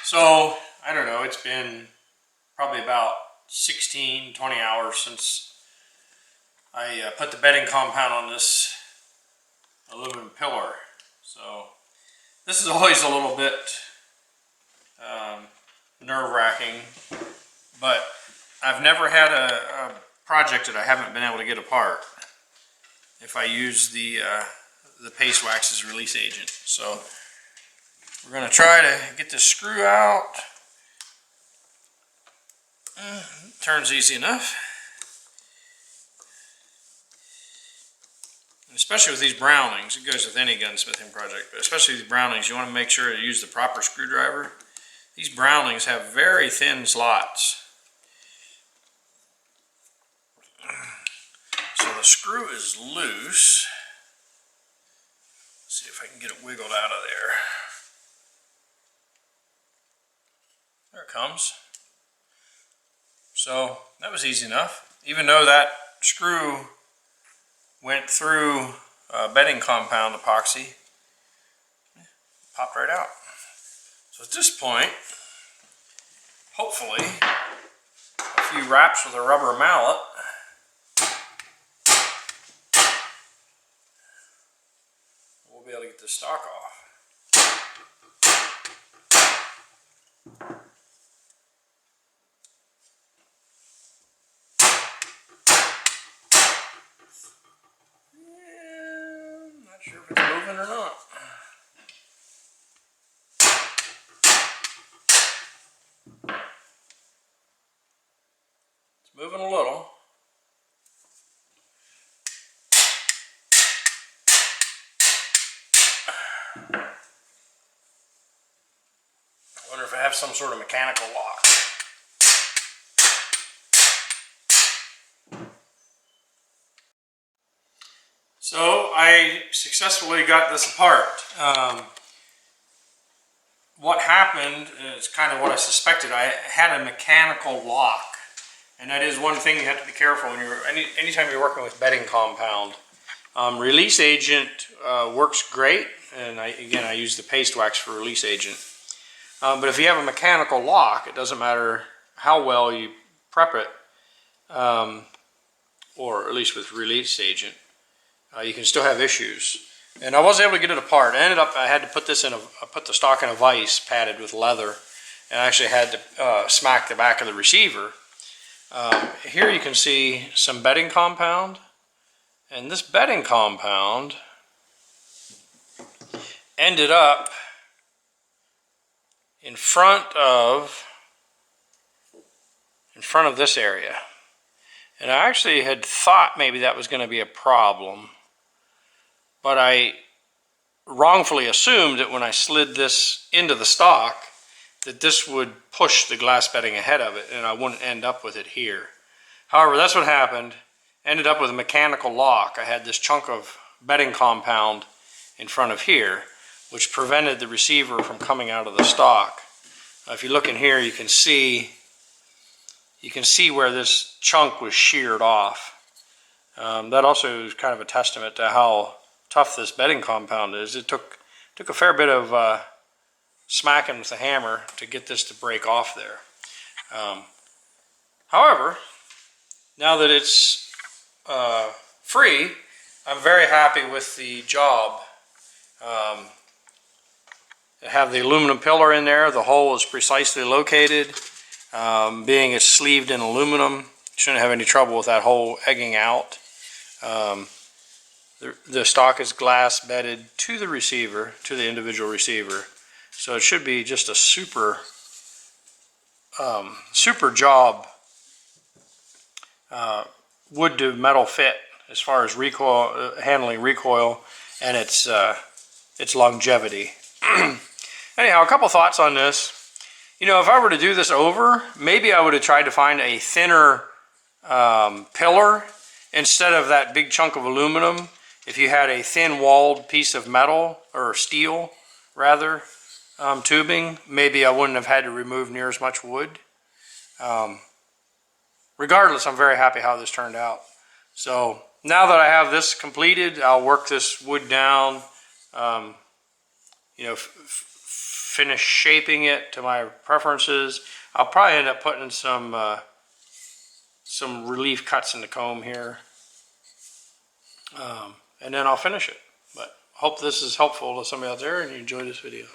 So, I don't know, it's been probably about 16, 20 hours since I put the bedding compound on this aluminum pillar. So, this is always a little bit nerve-wracking, but I've never had a project that I haven't been able to get apart if I use the paste wax as release agent. So, we're going to try to get this screw out. Turns easy enough. And especially with these Brownings, it goes with any gunsmithing project, but especially these Brownings, you want to make sure to use the proper screwdriver. These Brownings have very thin slots. So the screw is loose. Let's see if I can get it wiggled out of there. There it comes. So that was easy enough. Even though that screw went through bedding compound epoxy, popped right out. So at this point, hopefully, a few wraps with a rubber mallet we'll be able to get this stock off. Not sure if it's moving or not. It's moving a little. I wonder if I have some sort of mechanical lock. So I successfully got this apart. What happened is kind of what I suspected. I had a mechanical lock, and that is one thing you have to be careful when you're anytime you're working with bedding compound. Release agent works great, and I use the paste wax for release agent. But if you have a mechanical lock, it doesn't matter how well you prep it, or at least with release agent. You can still have issues, and I wasn't able to get it apart. I had to put this in put the stock in a vise padded with leather, and I actually had to smack the back of the receiver. Here you can see some bedding compound, and this bedding compound ended up in front of this area, and I actually had thought maybe that was going to be a problem. But I wrongfully assumed that when I slid this into the stock, that this would push the glass bedding ahead of it and I wouldn't end up with it here. However, that's what happened. Ended up with a mechanical lock. I had this chunk of bedding compound in front of here, which prevented the receiver from coming out of the stock. If you look in here, you can see where this chunk was sheared off. That also is kind of a testament to how tough this bedding compound is. It took a fair bit of smacking with a hammer to get this to break off there. However, now that it's free, I'm very happy with the job. I have the aluminum pillar in there. The hole is precisely located. Being it's sleeved in aluminum, shouldn't have any trouble with that hole egging out. The stock is glass bedded to the receiver, to the individual receiver, so it should be just a super job wood to metal fit as far as recoil, handling recoil, and its longevity. Anyhow, a couple thoughts on this. You know, if I were to do this over, maybe I would have tried to find a thinner pillar instead of that big chunk of aluminum. If you had a thin-walled piece of metal, or steel, rather, tubing, maybe I wouldn't have had to remove near as much wood. Regardless, I'm very happy how this turned out. So, now that I have this completed, I'll work this wood down, you know, finish shaping it to my preferences. I'll probably end up putting some relief cuts in the comb here. And then I'll finish it. But hope this is helpful to somebody out there and you enjoyed this video.